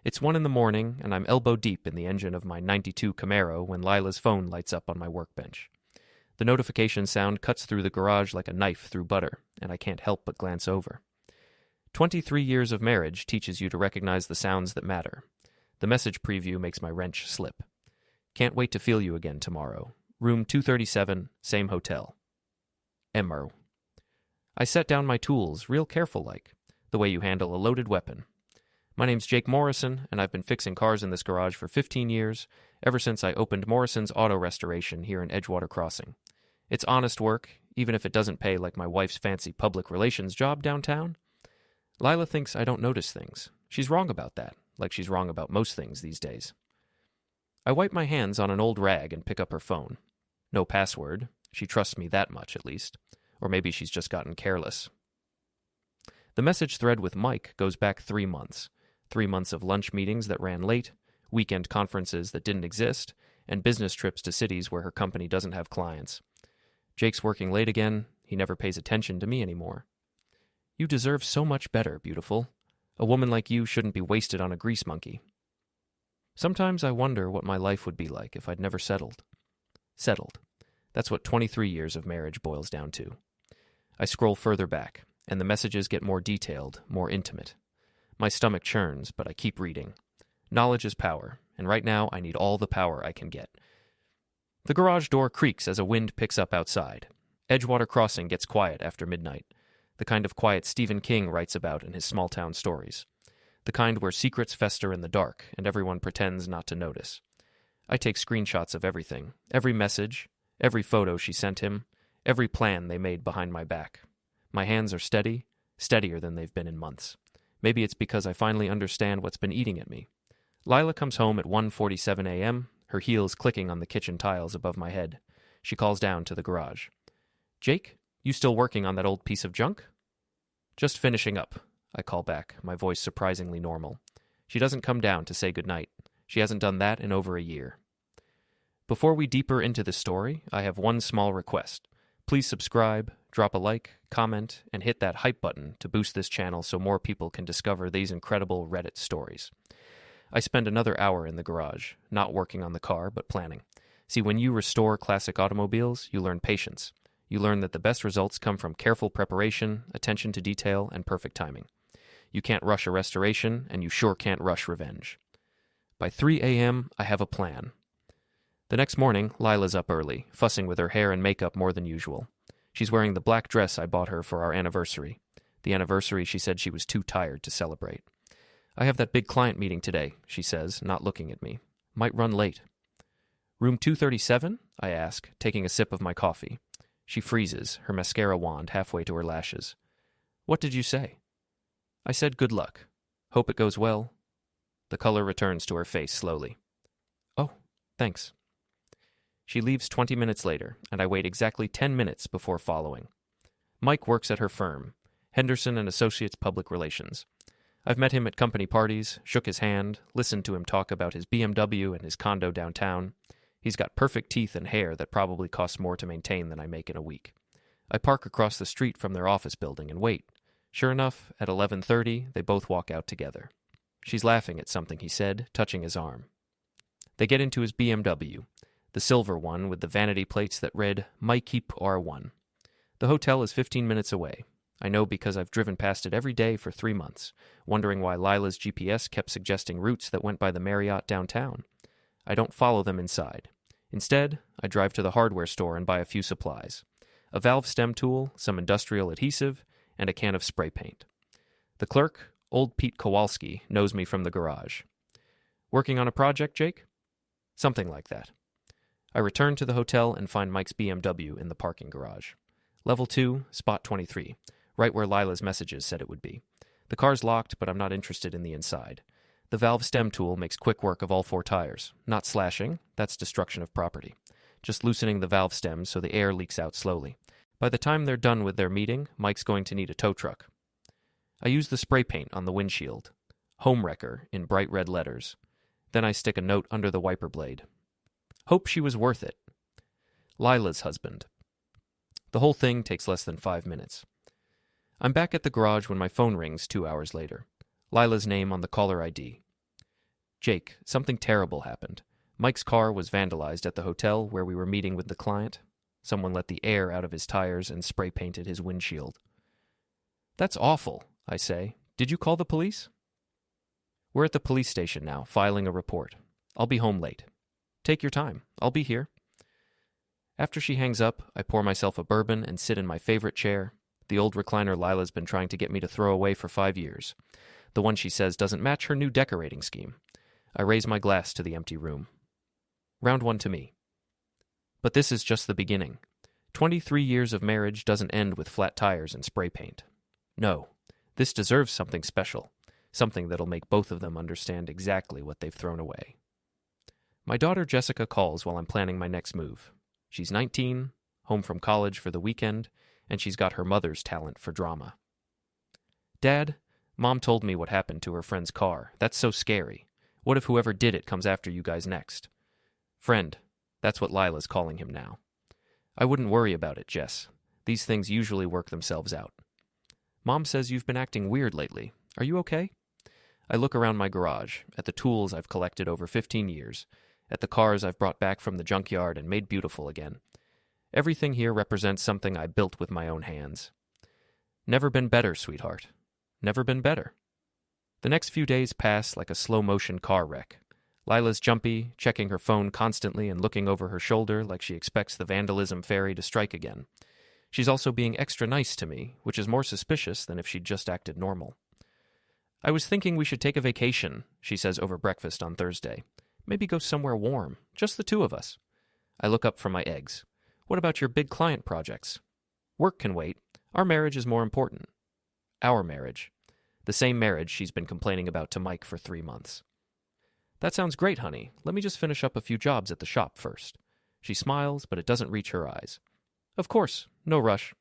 It's 1 in the morning, and I'm elbow deep in the engine of my '92 Camaro when Lila's phone lights up on my workbench. The notification sound cuts through the garage like a knife through butter, and I can't help but glance over. 23 years of marriage teaches you to recognize the sounds that matter. The message preview makes my wrench slip. Can't wait to feel you again tomorrow. Room 237, same hotel. Emmer. I set down my tools, real careful-like, the way you handle a loaded weapon. My name's Jake Morrison, and I've been fixing cars in this garage for 15 years, ever since I opened Morrison's Auto Restoration here in Edgewater Crossing. It's honest work, even if it doesn't pay like my wife's fancy public relations job downtown. Lila thinks I don't notice things. She's wrong about that, like she's wrong about most things these days. I wipe my hands on an old rag and pick up her phone. No password. She trusts me that much, at least. Or maybe she's just gotten careless. The message thread with Mike goes back 3 months. 3 months of lunch meetings that ran late, weekend conferences that didn't exist, and business trips to cities where her company doesn't have clients. Jake's working late again. He never pays attention to me anymore. You deserve so much better, beautiful. A woman like you shouldn't be wasted on a grease monkey. Sometimes I wonder what my life would be like if I'd never settled. Settled. That's what 23 years of marriage boils down to. I scroll further back, and the messages get more detailed, more intimate. My stomach churns, but I keep reading. Knowledge is power, and right now I need all the power I can get. The garage door creaks as a wind picks up outside. Edgewater Crossing gets quiet after midnight, the kind of quiet Stephen King writes about in his small-town stories, the kind where secrets fester in the dark and everyone pretends not to notice. I take screenshots of everything, every message, every photo she sent him, every plan they made behind my back. My hands are steady, steadier than they've been in months. Maybe it's because I finally understand what's been eating at me. Lila comes home at 1:47 a.m., her heels clicking on the kitchen tiles above my head. She calls down to the garage. "Jake, you still working on that old piece of junk?" "Just finishing up," I call back, my voice surprisingly normal. She doesn't come down to say goodnight. She hasn't done that in over a year. Before we deeper into the story, I have one small request. Please subscribe, drop a like, comment, and hit that hype button to boost this channel so more people can discover these incredible Reddit stories. I spend another hour in the garage, not working on the car, but planning. See, when you restore classic automobiles, you learn patience. You learn that the best results come from careful preparation, attention to detail, and perfect timing. You can't rush a restoration, and you sure can't rush revenge. By 3 a.m., I have a plan. The next morning, Lila's up early, fussing with her hair and makeup more than usual. She's wearing the black dress I bought her for our anniversary. The anniversary she said she was too tired to celebrate. "I have that big client meeting today," she says, not looking at me. "Might run late." "Room 237? I ask, taking a sip of my coffee. She freezes, her mascara wand halfway to her lashes. "What did you say?" "I said good luck. Hope it goes well." The color returns to her face slowly. "Oh, thanks." She leaves 20 minutes later, and I wait exactly 10 minutes before following. Mike works at her firm, Henderson and Associates Public Relations. I've met him at company parties, shook his hand, listened to him talk about his BMW and his condo downtown. He's got perfect teeth and hair that probably costs more to maintain than I make in a week. I park across the street from their office building and wait. Sure enough, at 11:30, they both walk out together. She's laughing at something he said, touching his arm. They get into his BMW, the silver one with the vanity plates that read, "My Keep R1. The hotel is 15 minutes away. I know because I've driven past it every day for 3 months, wondering why Lila's GPS kept suggesting routes that went by the Marriott downtown. I don't follow them inside. Instead, I drive to the hardware store and buy a few supplies. A valve stem tool, some industrial adhesive, and a can of spray paint. The clerk, old Pete Kowalski, knows me from the garage. "Working on a project, Jake?" "Something like that." I return to the hotel and find Mike's BMW in the parking garage. Level 2, spot 23, right where Lila's messages said it would be. The car's locked, but I'm not interested in the inside. The valve stem tool makes quick work of all 4 tires. Not slashing, that's destruction of property. Just loosening the valve stems so the air leaks out slowly. By the time they're done with their meeting, Mike's going to need a tow truck. I use the spray paint on the windshield. Homewrecker in bright red letters. Then I stick a note under the wiper blade. Hope she was worth it. Lila's husband. The whole thing takes less than 5 minutes. I'm back at the garage when my phone rings 2 hours later. Lila's name on the caller ID. Jake, something terrible happened. Mike's car was vandalized at the hotel where we were meeting with the client. Someone let the air out of his tires and spray-painted his windshield. That's awful, I say. Did you call the police? We're at the police station now, filing a report. I'll be home late. Take your time. I'll be here. After she hangs up, I pour myself a bourbon and sit in my favorite chair, the old recliner Lila's been trying to get me to throw away for 5 years. The one she says doesn't match her new decorating scheme. I raise my glass to the empty room. Round one to me. But this is just the beginning. 23 years of marriage doesn't end with flat tires and spray paint. No, this deserves something special, something that'll make both of them understand exactly what they've thrown away. My daughter Jessica calls while I'm planning my next move. She's 19, home from college for the weekend, and she's got her mother's talent for drama. Dad, Mom told me what happened to her friend's car. That's so scary. What if whoever did it comes after you guys next? Friend, that's what Lila's calling him now. I wouldn't worry about it, Jess. These things usually work themselves out. Mom says you've been acting weird lately. Are you okay? I look around my garage, at the tools I've collected over 15 years, at the cars I've brought back from the junkyard and made beautiful again. Everything here represents something I built with my own hands. Never been better, sweetheart. Never been better. The next few days pass like a slow-motion car wreck. Lila's jumpy, checking her phone constantly and looking over her shoulder like she expects the vandalism fairy to strike again. She's also being extra nice to me, which is more suspicious than if she'd just acted normal. I was thinking we should take a vacation, she says over breakfast on Thursday. Maybe go somewhere warm, just the two of us. I look up from my eggs. What about your big client projects? Work can wait. Our marriage is more important. Our marriage. The same marriage she's been complaining about to Mike for 3 months. That sounds great, honey. Let me just finish up a few jobs at the shop first. She smiles, but it doesn't reach her eyes. Of course, no rush.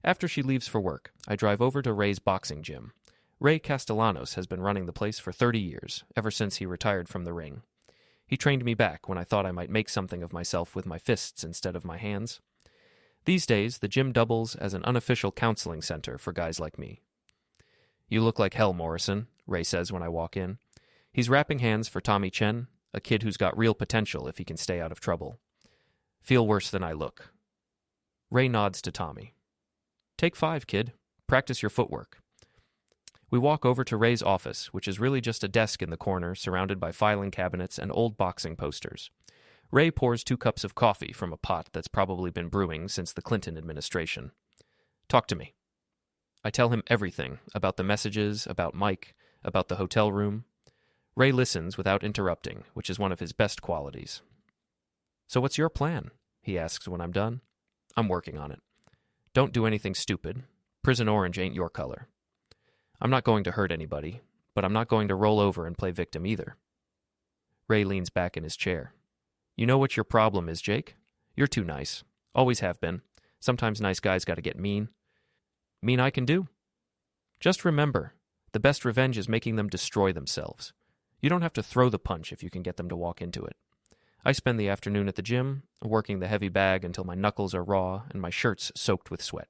After she leaves for work, I drive over to Ray's boxing gym. Ray Castellanos has been running the place for 30 years, ever since he retired from the ring. He trained me back when I thought I might make something of myself with my fists instead of my hands. These days, the gym doubles as an unofficial counseling center for guys like me. You look like hell, Morrison, Ray says when I walk in. He's wrapping hands for Tommy Chen, a kid who's got real potential if he can stay out of trouble. Feel worse than I look. Ray nods to Tommy. Take 5, kid. Practice your footwork. We walk over to Ray's office, which is really just a desk in the corner surrounded by filing cabinets and old boxing posters. Ray pours 2 cups of coffee from a pot that's probably been brewing since the Clinton administration. Talk to me. I tell him everything about the messages, about Mike, about the hotel room. Ray listens without interrupting, which is one of his best qualities. So what's your plan? He asks when I'm done. I'm working on it. Don't do anything stupid. Prison orange ain't your color. I'm not going to hurt anybody, but I'm not going to roll over and play victim either. Ray leans back in his chair. You know what your problem is, Jake? You're too nice. Always have been. Sometimes nice guys gotta get mean. Mean I can do? Just remember, the best revenge is making them destroy themselves. You don't have to throw the punch if you can get them to walk into it. I spend the afternoon at the gym, working the heavy bag until my knuckles are raw and my shirt's soaked with sweat.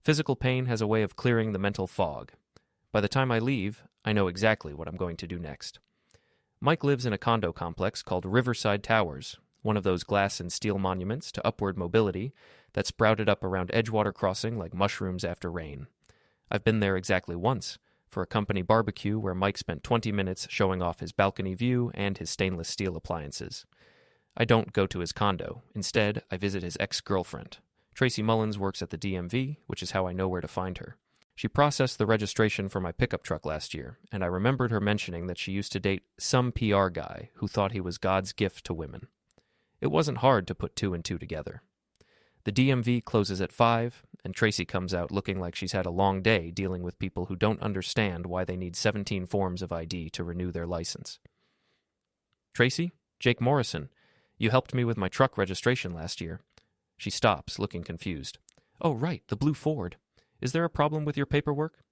Physical pain has a way of clearing the mental fog. By the time I leave, I know exactly what I'm going to do next. Mike lives in a condo complex called Riverside Towers, one of those glass and steel monuments to upward mobility that sprouted up around Edgewater Crossing like mushrooms after rain. I've been there exactly once, for a company barbecue where Mike spent 20 minutes showing off his balcony view and his stainless steel appliances. I don't go to his condo. Instead, I visit his ex-girlfriend. Tracy Mullins works at the DMV, which is how I know where to find her. She processed the registration for my pickup truck last year, and I remembered her mentioning that she used to date some PR guy who thought he was God's gift to women. It wasn't hard to put 2 and 2 together. The DMV closes at 5, and Tracy comes out looking like she's had a long day dealing with people who don't understand why they need 17 forms of ID to renew their license. Tracy? Jake Morrison. You helped me with my truck registration last year. She stops, looking confused. Oh, right, the blue Ford. Is there a problem with your paperwork?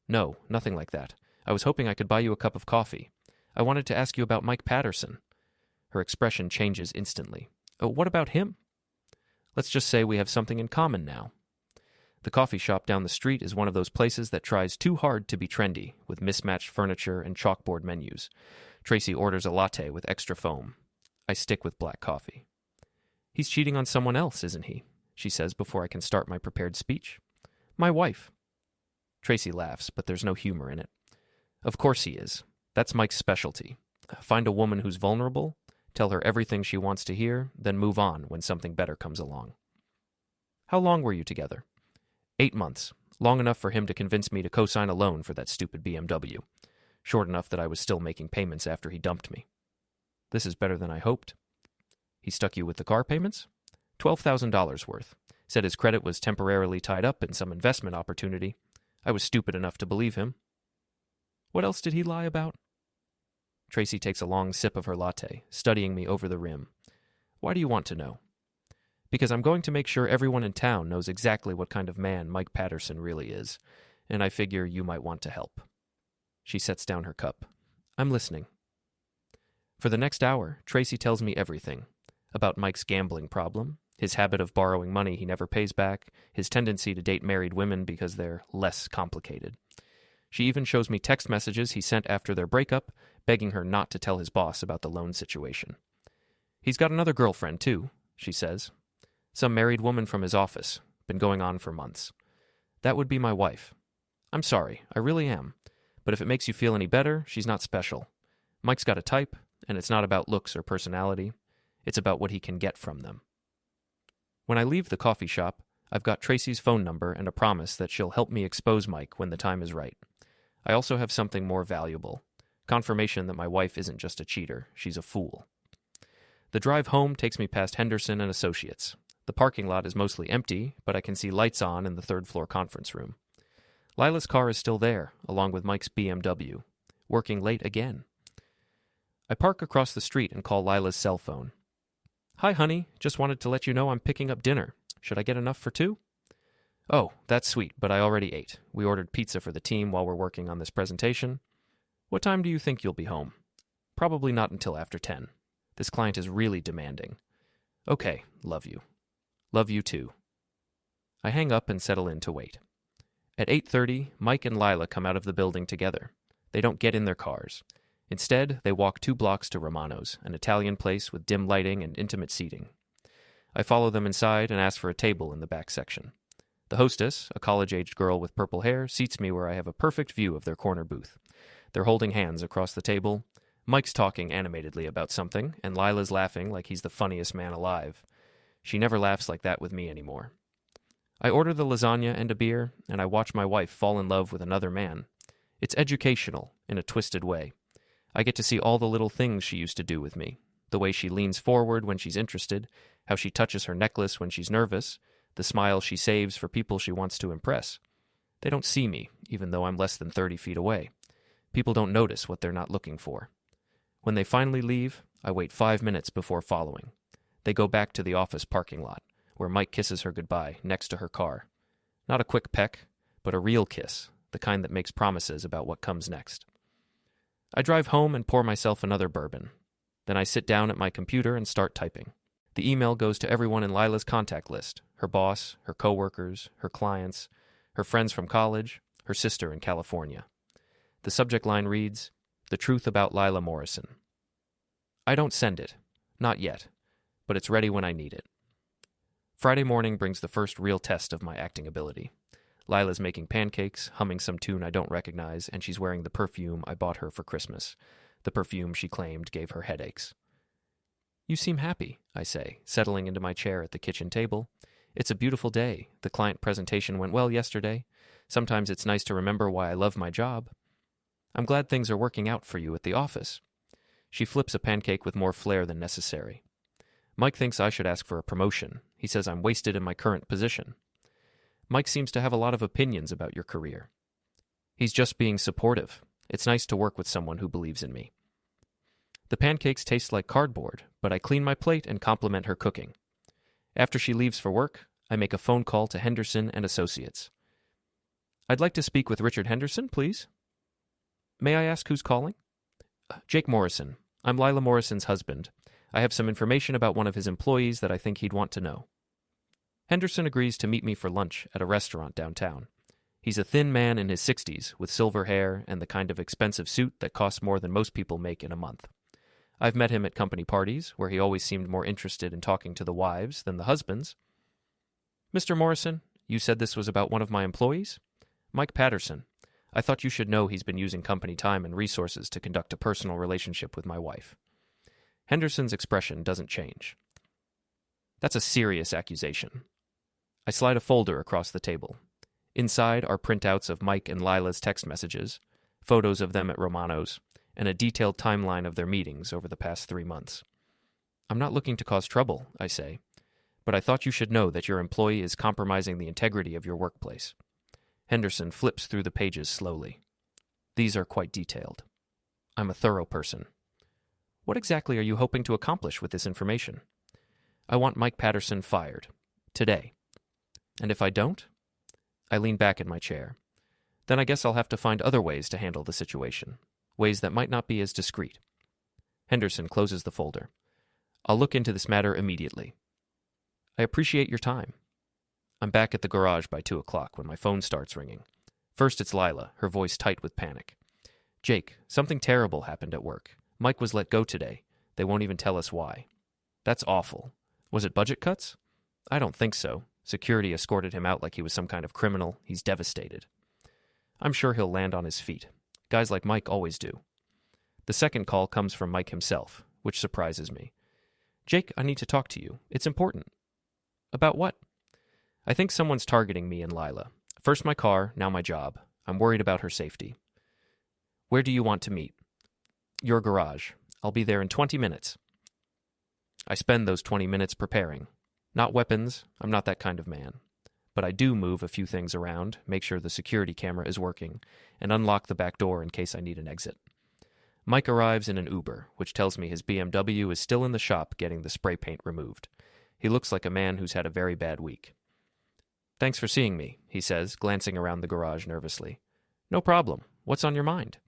No, nothing like that. I was hoping I could buy you a cup of coffee. I wanted to ask you about Mike Patterson. Her expression changes instantly. Oh, what about him? Let's just say we have something in common now. The coffee shop down the street is one of those places that tries too hard to be trendy, with mismatched furniture and chalkboard menus. Tracy orders a latte with extra foam. I stick with black coffee. "He's cheating on someone else, isn't he?" she says before I can start my prepared speech. "My wife." Tracy laughs, but there's no humor in it. "Of course he is. That's Mike's specialty. Find a woman who's vulnerable, tell her everything she wants to hear, then move on when something better comes along." "How long were you together?" 8 months, long enough for him to convince me to co-sign a loan for that stupid BMW. Short enough that I was still making payments after he dumped me. "This is better than I hoped." "He stuck you with the car payments?" $12,000 worth. Said his credit was temporarily tied up in some investment opportunity. I was stupid enough to believe him. "What else did he lie about?" Tracy takes a long sip of her latte, studying me over the rim. "Why do you want to know?" "Because I'm going to make sure everyone in town knows exactly what kind of man Mike Patterson really is, and I figure you might want to help." She sets down her cup. "I'm listening." For the next hour, Tracy tells me everything. About Mike's gambling problem, his habit of borrowing money he never pays back, his tendency to date married women because they're less complicated. She even shows me text messages he sent after their breakup, begging her not to tell his boss about the loan situation. "He's got another girlfriend, too," she says. "Some married woman from his office. Been going on for months. That would be my wife. I'm sorry, I really am. But if it makes you feel any better, she's not special. Mike's got a type, and it's not about looks or personality. It's about what he can get from them." When I leave the coffee shop, I've got Tracy's phone number and a promise that she'll help me expose Mike when the time is right. I also have something more valuable. Confirmation that my wife isn't just a cheater, she's a fool. The drive home takes me past Henderson and Associates. The parking lot is mostly empty, but I can see lights on in the third-floor conference room. Lila's car is still there, along with Mike's BMW. Working late again. I park across the street and call Lila's cell phone. "Hi, honey. Just wanted to let you know I'm picking up dinner. Should I get enough for 2? "Oh, that's sweet, but I already ate. We ordered pizza for the team while we're working on this presentation." "What time do you think you'll be home?" "Probably not until after 10. This client is really demanding." "Okay, love you." "Love you too." I hang up and settle in to wait. At 8:30, Mike and Lila come out of the building together. They don't get in their cars. Instead, they walk 2 blocks to Romano's, an Italian place with dim lighting and intimate seating. I follow them inside and ask for a table in the back section. The hostess, a college-aged girl with purple hair, seats me where I have a perfect view of their corner booth. They're holding hands across the table. Mike's talking animatedly about something, and Lila's laughing like he's the funniest man alive. She never laughs like that with me anymore. I order the lasagna and a beer, and I watch my wife fall in love with another man. It's educational, in a twisted way. I get to see all the little things she used to do with me. The way she leans forward when she's interested, how she touches her necklace when she's nervous, the smile she saves for people she wants to impress. They don't see me, even though I'm less than 30 feet away. People don't notice what they're not looking for. When they finally leave, I wait 5 minutes before following. They go back to the office parking lot, where Mike kisses her goodbye next to her car. Not a quick peck, but a real kiss, the kind that makes promises about what comes next. I drive home and pour myself another bourbon. Then I sit down at my computer and start typing. The email goes to everyone in Lila's contact list, her boss, her coworkers, her clients, her friends from college, her sister in California. The subject line reads, "The truth about Lila Morrison." I don't send it. Not yet. But it's ready when I need it. Friday morning brings the first real test of my acting ability. Lila's making pancakes, humming some tune I don't recognize, and she's wearing the perfume I bought her for Christmas. The perfume she claimed gave her headaches. "You seem happy," I say, settling into my chair at the kitchen table. "It's a beautiful day. The client presentation went well yesterday. Sometimes it's nice to remember why I love my job. I'm glad things are working out for you at the office." She flips a pancake with more flair than necessary. "Mike thinks I should ask for a promotion. He says I'm wasted in my current position." "Mike seems to have a lot of opinions about your career." "He's just being supportive. It's nice to work with someone who believes in me." The pancakes taste like cardboard, but I clean my plate and compliment her cooking. After she leaves for work, I make a phone call to Henderson and Associates. "I'd like to speak with Richard Henderson, please." "May I ask who's calling?" "Jake Morrison. I'm Lila Morrison's husband. I have some information about one of his employees that I think he'd want to know." Henderson agrees to meet me for lunch at a restaurant downtown. He's a thin man in his 60s with silver hair and the kind of expensive suit that costs more than most people make in a month. I've met him at company parties, where he always seemed more interested in talking to the wives than the husbands. "Mr. Morrison, you said this was about one of my employees?" "Mike Patterson. I thought you should know he's been using company time and resources to conduct a personal relationship with my wife." Henderson's expression doesn't change. "That's a serious accusation." I slide a folder across the table. Inside are printouts of Mike and Lila's text messages, photos of them at Romano's, and a detailed timeline of their meetings over the past 3 months. "I'm not looking to cause trouble," I say, "but I thought you should know that your employee is compromising the integrity of your workplace." Henderson flips through the pages slowly. These are quite detailed. I'm a thorough person. "What exactly are you hoping to accomplish with this information?" "I want Mike Patterson fired. Today. And if I don't?" I lean back in my chair. "Then I guess I'll have to find other ways to handle the situation. Ways that might not be as discreet." Henderson closes the folder. "I'll look into this matter immediately." "I appreciate your time." I'm back at the garage by 2 o'clock when my phone starts ringing. First it's Lila, her voice tight with panic. "Jake, something terrible happened at work. Mike was let go today. They won't even tell us why." "That's awful. Was it budget cuts?" "I don't think so. Security escorted him out like he was some kind of criminal. He's devastated." "I'm sure he'll land on his feet. Guys like Mike always do." The second call comes from Mike himself, which surprises me. "Jake, I need to talk to you. It's important." "About what?" "I think someone's targeting me and Lila. First my car, now my job. I'm worried about her safety." "Where do you want to meet?" "Your garage. I'll be there in 20 minutes. I spend those 20 minutes preparing. Not weapons, I'm not that kind of man. But I do move a few things around, make sure the security camera is working, and unlock the back door in case I need an exit. Mike arrives in an Uber, which tells me his BMW is still in the shop getting the spray paint removed. He looks like a man who's had a very bad week. "Thanks for seeing me," he says, glancing around the garage nervously. "No problem. What's on your mind?"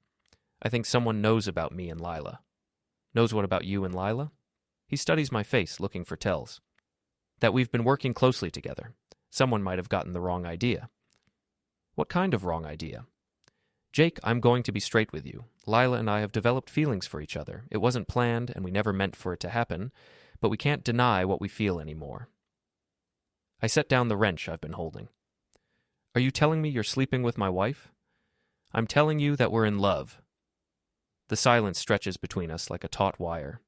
"I think someone knows about me and Lila." "Knows what about you and Lila?" He studies my face, looking for tells. "That we've been working closely together. Someone might have gotten the wrong idea." "What kind of wrong idea?" "Jake, I'm going to be straight with you. Lila and I have developed feelings for each other. It wasn't planned, and we never meant for it to happen, but we can't deny what we feel anymore." I set down the wrench I've been holding. "Are you telling me you're sleeping with my wife?" "I'm telling you that we're in love." The silence stretches between us like a taut wire.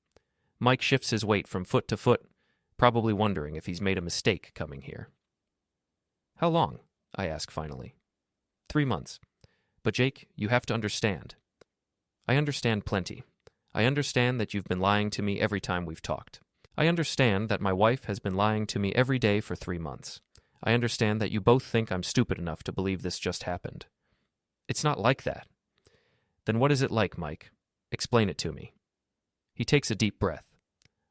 Mike shifts his weight from foot to foot, probably wondering if he's made a mistake coming here. "How long?" I ask finally. 3 months. "But Jake, you have to understand." "I understand plenty. I understand that you've been lying to me every time we've talked. I understand that my wife has been lying to me every day for 3 months. I understand that you both think I'm stupid enough to believe this just happened." "It's not like that." "Then what is it like, Mike? Explain it to me." He takes a deep breath.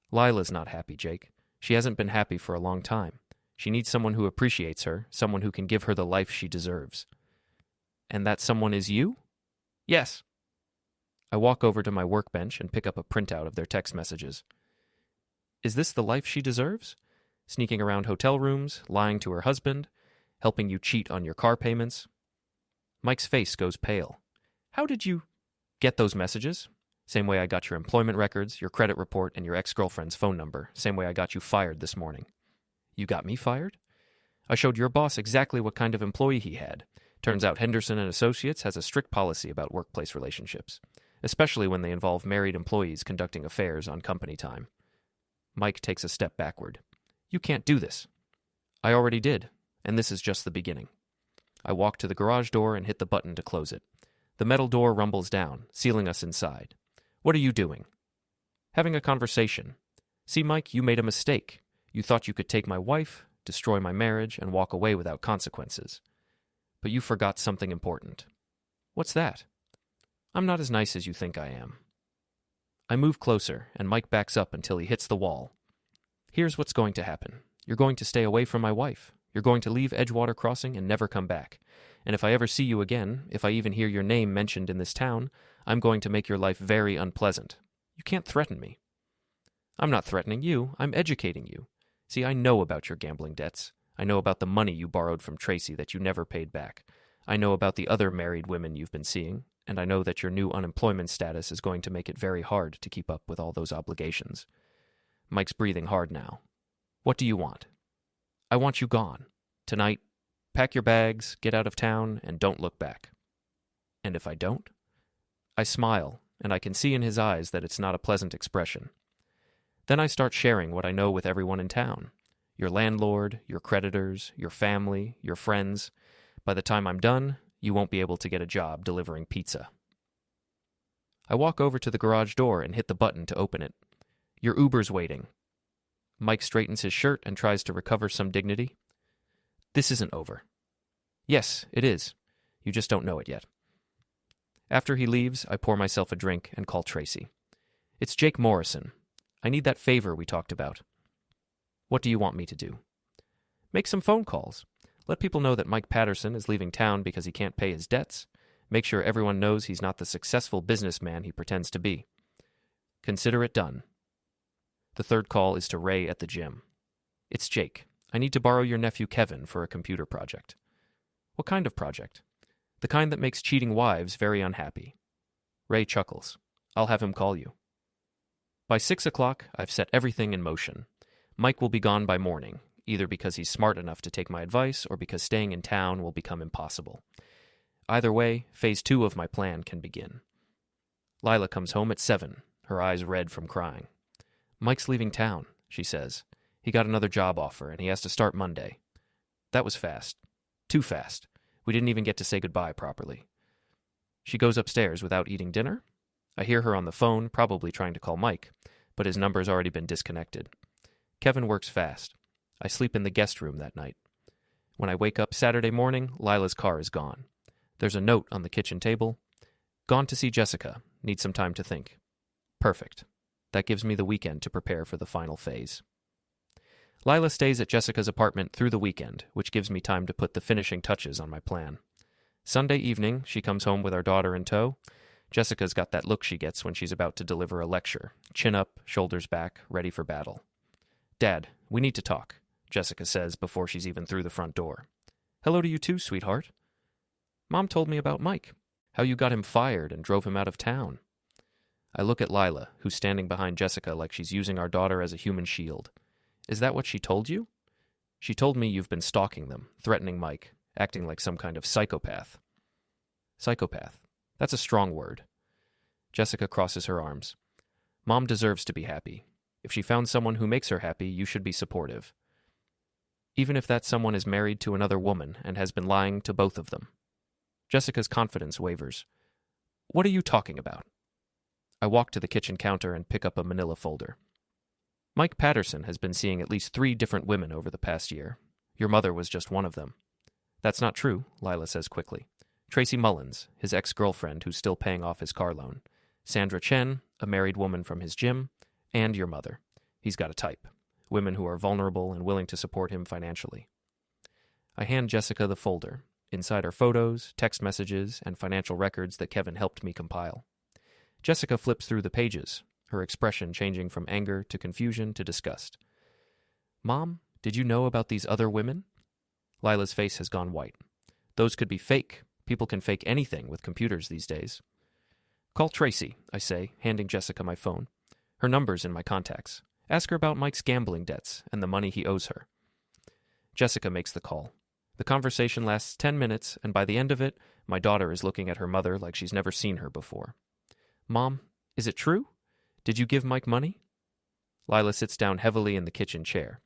"Lila's not happy, Jake. She hasn't been happy for a long time. She needs someone who appreciates her, someone who can give her the life she deserves." "And that someone is you?" "Yes." I walk over to my workbench and pick up a printout of their text messages. "Is this the life she deserves? Sneaking around hotel rooms, lying to her husband, helping you cheat on your car payments?" Mike's face goes pale. "How did you get those messages?" "Same way I got your employment records, your credit report, and your ex-girlfriend's phone number. Same way I got you fired this morning." "You got me fired?" "I showed your boss exactly what kind of employee he had. Turns out Henderson and Associates has a strict policy about workplace relationships, especially when they involve married employees conducting affairs on company time." Mike takes a step backward. "You can't do this." "I already did, and this is just the beginning." I walk to the garage door and hit the button to close it. The metal door rumbles down, sealing us inside. "What are you doing?" "Having a conversation. See, Mike, you made a mistake. You thought you could take my wife, destroy my marriage, and walk away without consequences. But you forgot something important." "What's that?" "I'm not as nice as you think I am." I move closer, and Mike backs up until he hits the wall. "Here's what's going to happen. You're going to stay away from my wife. You're going to leave Edgewater Crossing and never come back. And if I ever see you again, if I even hear your name mentioned in this town, I'm going to make your life very unpleasant. You can't threaten me." "I'm not threatening you. I'm educating you. See, I know about your gambling debts. I know about the money you borrowed from Tracy that you never paid back. I know about the other married women you've been seeing, and I know that your new unemployment status is going to make it very hard to keep up with all those obligations. Mike's breathing hard now. What do you want? I want you gone. Tonight, pack your bags, get out of town, and don't look back. And if I don't? I smile, and I can see in his eyes that it's not a pleasant expression. Then I start sharing what I know with everyone in town. Your landlord, your creditors, your family, your friends. By the time I'm done, you won't be able to get a job delivering pizza. I walk over to the garage door and hit the button to open it. Your Uber's waiting. Mike straightens his shirt and tries to recover some dignity. This isn't over. Yes, it is. You just don't know it yet. After he leaves, I pour myself a drink and call Tracy. It's Jake Morrison. I need that favor we talked about. What do you want me to do? Make some phone calls. Let people know that Mike Patterson is leaving town because he can't pay his debts. Make sure everyone knows he's not the successful businessman he pretends to be. Consider it done. The third call is to Ray at the gym. It's Jake. I need to borrow your nephew Kevin for a computer project. What kind of project? The kind that makes cheating wives very unhappy. Ray chuckles. I'll have him call you. By 6 o'clock, I've set everything in motion. Mike will be gone by morning, either because he's smart enough to take my advice or because staying in town will become impossible. Either way, phase 2 of my plan can begin. Lila comes home at 7, her eyes red from crying. Mike's leaving town, she says. He got another job offer, and he has to start Monday. That was fast. Too fast. We didn't even get to say goodbye properly. She goes upstairs without eating dinner. I hear her on the phone, probably trying to call Mike, but his number's already been disconnected. Kevin works fast. I sleep in the guest room that night. When I wake up Saturday morning, Lila's car is gone. There's a note on the kitchen table. Gone to see Jessica. Need some time to think. Perfect. That gives me the weekend to prepare for the final phase. Lila stays at Jessica's apartment through the weekend, which gives me time to put the finishing touches on my plan. Sunday evening, she comes home with our daughter in tow. Jessica's got that look she gets when she's about to deliver a lecture. Chin up, shoulders back, ready for battle. Dad, we need to talk, Jessica says before she's even through the front door. Hello to you too, sweetheart. Mom told me about Mike, how you got him fired and drove him out of town. I look at Lila, who's standing behind Jessica like she's using our daughter as a human shield. Is that what she told you? She told me you've been stalking them, threatening Mike, acting like some kind of psychopath. Psychopath. That's a strong word. Jessica crosses her arms. Mom deserves to be happy. If she found someone who makes her happy, you should be supportive. Even if that someone is married to another woman and has been lying to both of them. Jessica's confidence wavers. What are you talking about? I walk to the kitchen counter and pick up a manila folder. Mike Patterson has been seeing at least 3 different women over the past year. Your mother was just one of them. That's not true, Lila says quickly. Tracy Mullins, his ex-girlfriend who's still paying off his car loan. Sandra Chen, a married woman from his gym. And your mother. He's got a type. Women who are vulnerable and willing to support him financially. I hand Jessica the folder. Inside are photos, text messages, and financial records that Kevin helped me compile. Jessica flips through the pages, her expression changing from anger to confusion to disgust. Mom, did you know about these other women? Lila's face has gone white. Those could be fake. People can fake anything with computers these days. Call Tracy, I say, handing Jessica my phone. Her number's in my contacts. Ask her about Mike's gambling debts and the money he owes her. Jessica makes the call. The conversation lasts 10 minutes, and by the end of it, my daughter is looking at her mother like she's never seen her before. Mom, is it true? Did you give Mike money? Lila sits down heavily in the kitchen chair.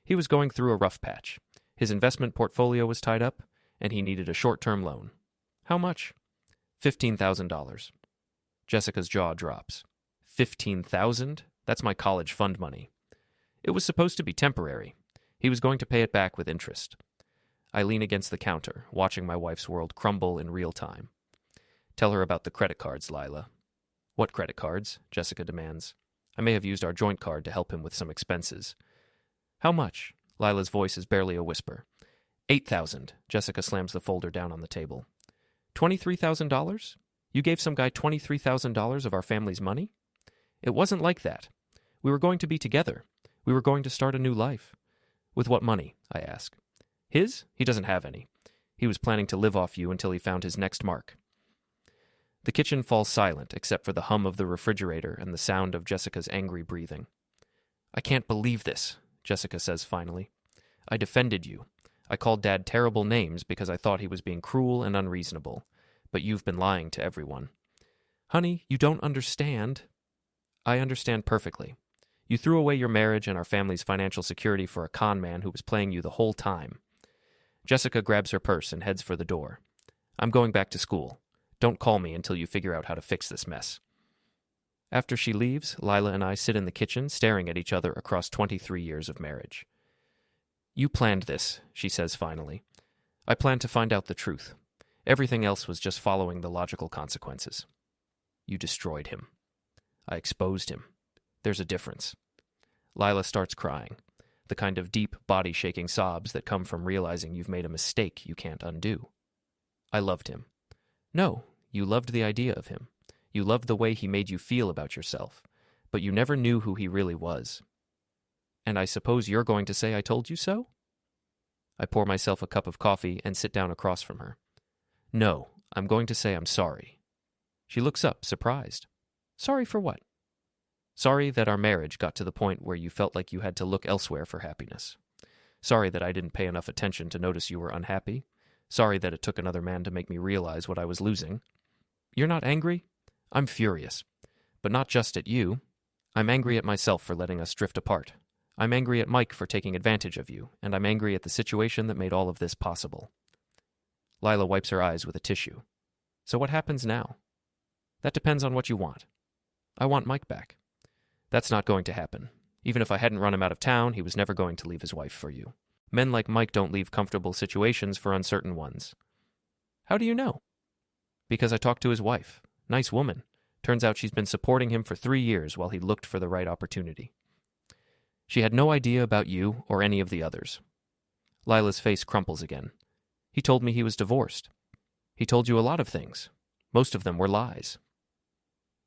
He was going through a rough patch. His investment portfolio was tied up, and he needed a short-term loan. How much? $15,000. Jessica's jaw drops. $15,000? That's my college fund money. It was supposed to be temporary. He was going to pay it back with interest. I lean against the counter, watching my wife's world crumble in real time. Tell her about the credit cards, Lila. What credit cards? Jessica demands. I may have used our joint card to help him with some expenses. How much? Lila's voice is barely a whisper. $8,000. Jessica slams the folder down on the table. $23,000? You gave some guy $23,000 of our family's money? It wasn't like that. We were going to be together. We were going to start a new life. With what money? I ask. His? He doesn't have any. He was planning to live off you until he found his next mark. The kitchen falls silent except for the hum of the refrigerator and the sound of Jessica's angry breathing. I can't believe this, Jessica says finally. I defended you. I called Dad terrible names because I thought he was being cruel and unreasonable. But you've been lying to everyone. Honey, you don't understand. I understand perfectly. You threw away your marriage and our family's financial security for a con man who was playing you the whole time. Jessica grabs her purse and heads for the door. I'm going back to school. Don't call me until you figure out how to fix this mess. After she leaves, Lila and I sit in the kitchen staring at each other across 23 years of marriage. You planned this, she says finally. I planned to find out the truth. Everything else was just following the logical consequences. You destroyed him. I exposed him. There's a difference. Lila starts crying, the kind of deep, body-shaking sobs that come from realizing you've made a mistake you can't undo. I loved him. No, you loved the idea of him. You loved the way he made you feel about yourself, but you never knew who he really was. And I suppose you're going to say I told you so? I pour myself a cup of coffee and sit down across from her. No, I'm going to say I'm sorry. She looks up, surprised. Sorry for what? Sorry that our marriage got to the point where you felt like you had to look elsewhere for happiness. Sorry that I didn't pay enough attention to notice you were unhappy. Sorry that it took another man to make me realize what I was losing. You're not angry? I'm furious. But not just at you. I'm angry at myself for letting us drift apart. I'm angry at Mike for taking advantage of you, and I'm angry at the situation that made all of this possible. Lila wipes her eyes with a tissue. So what happens now? That depends on what you want. I want Mike back. That's not going to happen. Even if I hadn't run him out of town, he was never going to leave his wife for you. Men like Mike don't leave comfortable situations for uncertain ones. How do you know? Because I talked to his wife. Nice woman. Turns out she's been supporting him for 3 years while he looked for the right opportunity. She had no idea about you or any of the others. Lila's face crumples again. He told me he was divorced. He told you a lot of things. Most of them were lies.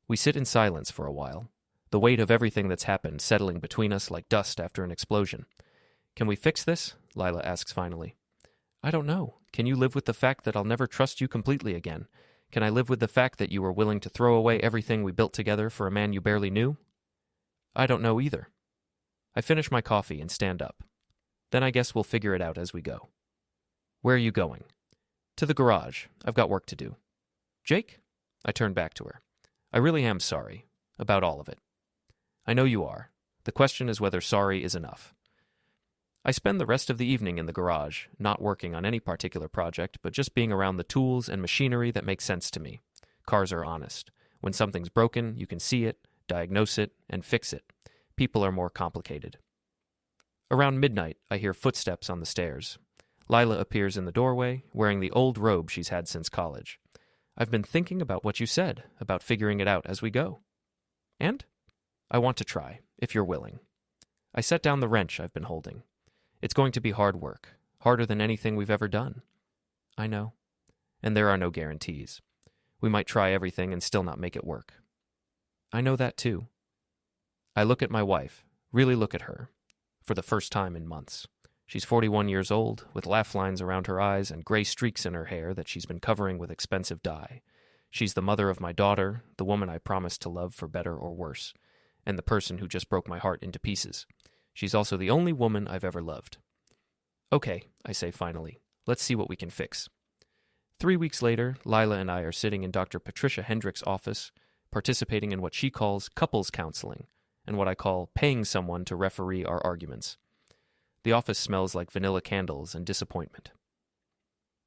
We sit in silence for a while, the weight of everything that's happened settling between us like dust after an explosion. Can we fix this? Lila asks finally. I don't know. Can you live with the fact that I'll never trust you completely again? Can I live with the fact that you were willing to throw away everything we built together for a man you barely knew? I don't know either. I finish my coffee and stand up. Then I guess we'll figure it out as we go. Where are you going? To the garage. I've got work to do. Jake? I turn back to her. I really am sorry. About all of it. I know you are. The question is whether sorry is enough. I spend the rest of the evening in the garage, not working on any particular project, but just being around the tools and machinery that make sense to me. Cars are honest. When something's broken, you can see it, diagnose it, and fix it. People are more complicated. Around midnight, I hear footsteps on the stairs. Lila appears in the doorway, wearing the old robe she's had since college. I've been thinking about what you said, about figuring it out as we go. And? I want to try, if you're willing. I set down the wrench I've been holding. It's going to be hard work, harder than anything we've ever done. I know. And there are no guarantees. We might try everything and still not make it work. I know that too. I look at my wife, really look at her, for the first time in months. She's 41 years old, with laugh lines around her eyes and gray streaks in her hair that she's been covering with expensive dye. She's the mother of my daughter, the woman I promised to love for better or worse, and the person who just broke my heart into pieces. She's also the only woman I've ever loved. Okay, I say finally, let's see what we can fix. 3 weeks later, Lila and I are sitting in Dr. Patricia Hendrick's office, participating in what she calls couples counseling, and what I call paying someone to referee our arguments. The office smells like vanilla candles and disappointment.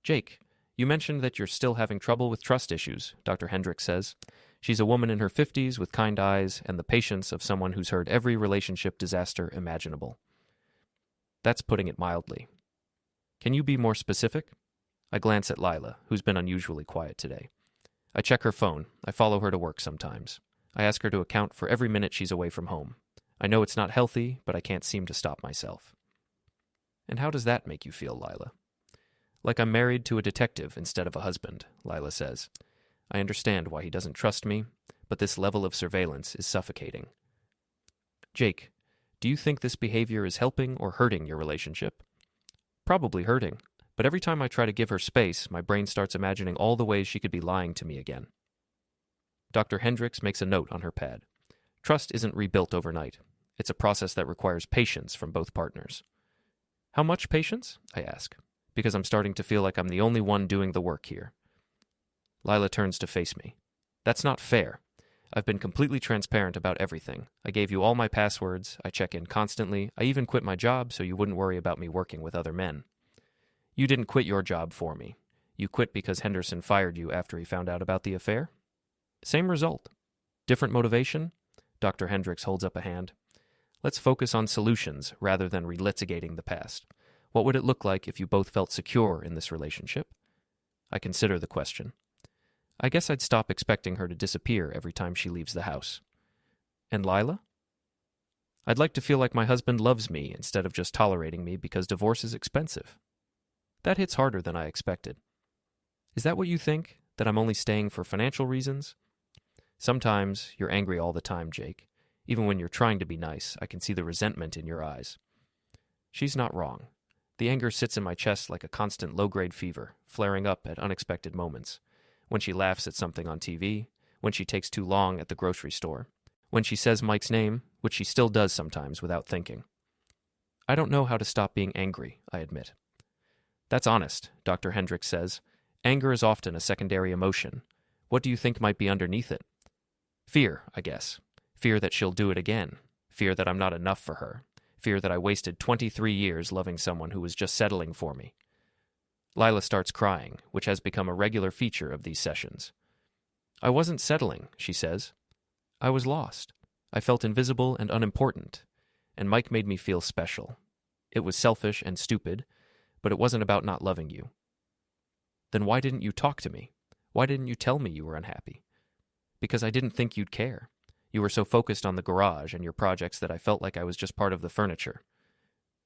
Jake, you mentioned that you're still having trouble with trust issues, Dr. Hendrick says. She's a woman in her 50s with kind eyes and the patience of someone who's heard every relationship disaster imaginable. That's putting it mildly. Can you be more specific? I glance at Lila, who's been unusually quiet today. I check her phone. I follow her to work sometimes. I ask her to account for every minute she's away from home. I know it's not healthy, but I can't seem to stop myself. And how does that make you feel, Lila? Like I'm married to a detective instead of a husband, Lila says. I understand why he doesn't trust me, but this level of surveillance is suffocating. Jake, do you think this behavior is helping or hurting your relationship? Probably hurting, but every time I try to give her space, my brain starts imagining all the ways she could be lying to me again. Dr. Hendricks makes a note on her pad. Trust isn't rebuilt overnight. It's a process that requires patience from both partners. How much patience? I ask, because I'm starting to feel like I'm the only one doing the work here. Lila turns to face me. That's not fair. I've been completely transparent about everything. I gave you all my passwords, I check in constantly, I even quit my job so you wouldn't worry about me working with other men. You didn't quit your job for me. You quit because Henderson fired you after he found out about the affair? Same result. Different motivation? Dr. Hendricks holds up a hand. Let's focus on solutions rather than relitigating the past. What would it look like if you both felt secure in this relationship? I consider the question. I guess I'd stop expecting her to disappear every time she leaves the house. And Lila? I'd like to feel like my husband loves me instead of just tolerating me because divorce is expensive. That hits harder than I expected. Is that what you think? That I'm only staying for financial reasons? Sometimes you're angry all the time, Jake. Even when you're trying to be nice, I can see the resentment in your eyes. She's not wrong. The anger sits in my chest like a constant low-grade fever, flaring up at unexpected moments. When she laughs at something on TV, when she takes too long at the grocery store, when she says Mike's name, which she still does sometimes without thinking. I don't know how to stop being angry, I admit. That's honest, Dr. Hendricks says. Anger is often a secondary emotion. What do you think might be underneath it? Fear, I guess. Fear that she'll do it again. Fear that I'm not enough for her. Fear that I wasted 23 years loving someone who was just settling for me. Lila starts crying, which has become a regular feature of these sessions. I wasn't settling, she says. I was lost. I felt invisible and unimportant, and Mike made me feel special. It was selfish and stupid, but it wasn't about not loving you. Then why didn't you talk to me? Why didn't you tell me you were unhappy? Because I didn't think you'd care. You were so focused on the garage and your projects that I felt like I was just part of the furniture.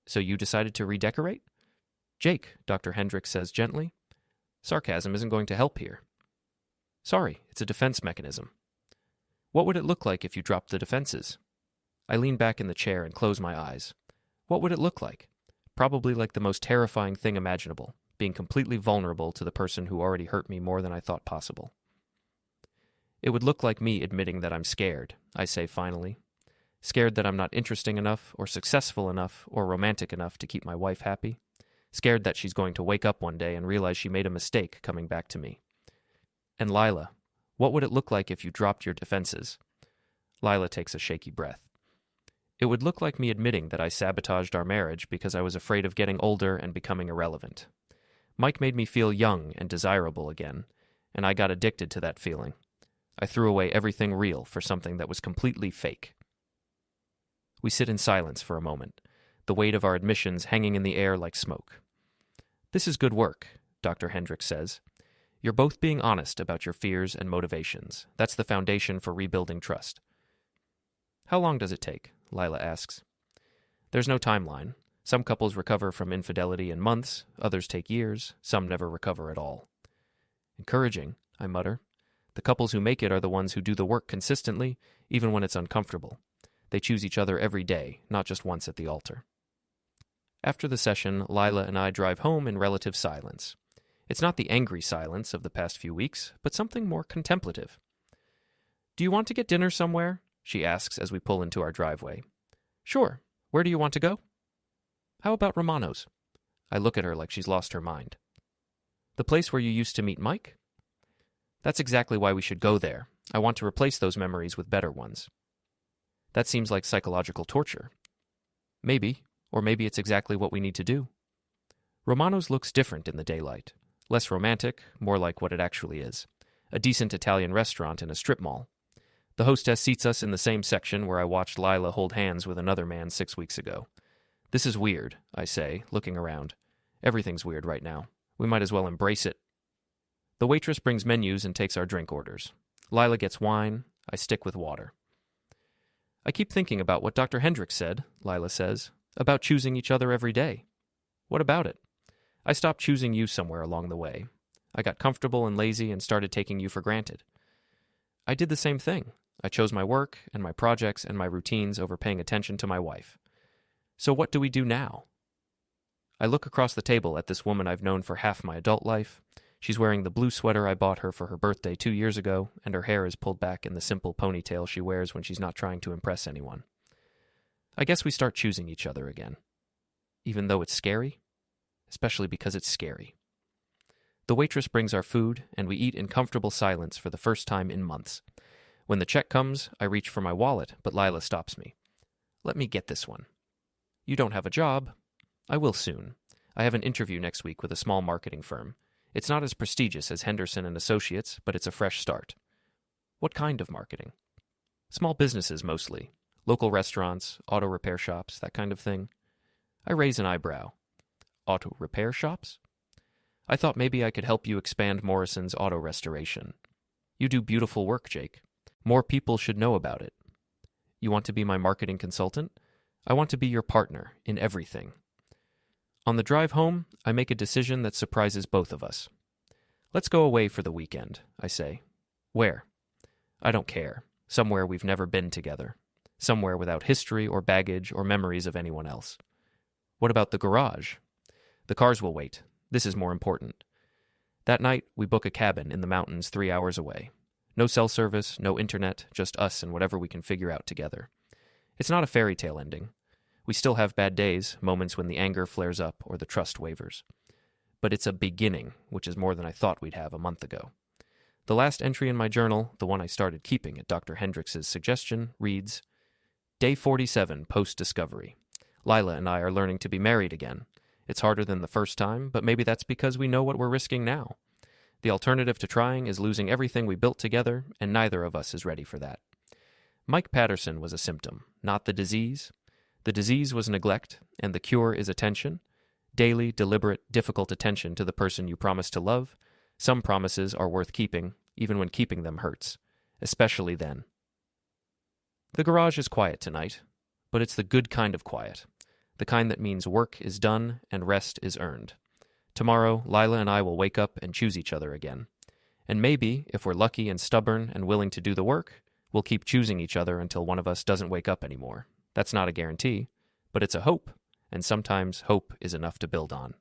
So you decided to redecorate? Jake, Dr. Hendricks says gently. Sarcasm isn't going to help here. Sorry, it's a defense mechanism. What would it look like if you dropped the defenses? I lean back in the chair and close my eyes. What would it look like? Probably like the most terrifying thing imaginable, being completely vulnerable to the person who already hurt me more than I thought possible. It would look like me admitting that I'm scared, I say finally. Scared that I'm not interesting enough, or successful enough, or romantic enough to keep my wife happy. Scared that she's going to wake up one day and realize she made a mistake coming back to me. And Lila, what would it look like if you dropped your defenses? Lila takes a shaky breath. It would look like me admitting that I sabotaged our marriage because I was afraid of getting older and becoming irrelevant. Mike made me feel young and desirable again, and I got addicted to that feeling. I threw away everything real for something that was completely fake. We sit in silence for a moment, the weight of our admissions hanging in the air like smoke. This is good work, Dr. Hendricks says. You're both being honest about your fears and motivations. That's the foundation for rebuilding trust. How long does it take? Lila asks. There's no timeline. Some couples recover from infidelity in months, others take years, some never recover at all. Encouraging, I mutter. The couples who make it are the ones who do the work consistently, even when it's uncomfortable. They choose each other every day, not just once at the altar. After the session, Lila and I drive home in relative silence. It's not the angry silence of the past few weeks, but something more contemplative. Do you want to get dinner somewhere? She asks as we pull into our driveway. Sure. Where do you want to go? How about Romano's? I look at her like she's lost her mind. The place where you used to meet Mike? That's exactly why we should go there. I want to replace those memories with better ones. That seems like psychological torture. Maybe, or maybe it's exactly what we need to do. Romano's looks different in the daylight. Less romantic, more like what it actually is. A decent Italian restaurant in a strip mall. The hostess seats us in the same section where I watched Lila hold hands with another man 6 weeks ago. This is weird, I say, looking around. Everything's weird right now. We might as well embrace it. The waitress brings menus and takes our drink orders. Lila gets wine. I stick with water. I keep thinking about what Dr. Hendricks said, Lila says, about choosing each other every day. What about it? I stopped choosing you somewhere along the way. I got comfortable and lazy and started taking you for granted. I did the same thing. I chose my work and my projects and my routines over paying attention to my wife. So what do we do now? I look across the table at this woman I've known for half my adult life. She's wearing the blue sweater I bought her for her birthday 2 years ago, and her hair is pulled back in the simple ponytail she wears when she's not trying to impress anyone. I guess we start choosing each other again. Even though it's scary, especially because it's scary. The waitress brings our food, and we eat in comfortable silence for the first time in months. When the check comes, I reach for my wallet, but Lila stops me. Let me get this one. You don't have a job. I will soon. I have an interview next week with a small marketing firm. It's not as prestigious as Henderson and Associates, but it's a fresh start. What kind of marketing? Small businesses mostly. Local restaurants, auto repair shops, that kind of thing. I raise an eyebrow. Auto repair shops? I thought maybe I could help you expand Morrison's auto restoration. You do beautiful work, Jake. More people should know about it. You want to be my marketing consultant? I want to be your partner in everything. On the drive home, I make a decision that surprises both of us. Let's go away for the weekend, I say. Where? I don't care. Somewhere we've never been together. Somewhere without history or baggage or memories of anyone else. What about the garage? The cars will wait. This is more important. That night, we book a cabin in the mountains 3 hours away. No cell service, no internet, just us and whatever we can figure out together. It's not a fairy tale ending. We still have bad days, moments when the anger flares up or the trust wavers. But it's a beginning, which is more than I thought we'd have a month ago. The last entry in my journal, the one I started keeping at Dr. Hendricks' suggestion, reads, Day 47 post-discovery. Lila and I are learning to be married again. It's harder than the first time, but maybe that's because we know what we're risking now. The alternative to trying is losing everything we built together, and neither of us is ready for that. Mike Patterson was a symptom, not the disease. The disease was neglect, and the cure is attention. Daily, deliberate, difficult attention to the person you promise to love. Some promises are worth keeping, even when keeping them hurts. Especially then. The garage is quiet tonight, but it's the good kind of quiet. The kind that means work is done and rest is earned. Tomorrow, Lila and I will wake up and choose each other again. And maybe, if we're lucky and stubborn and willing to do the work, we'll keep choosing each other until one of us doesn't wake up anymore. That's not a guarantee, but it's a hope, and sometimes hope is enough to build on.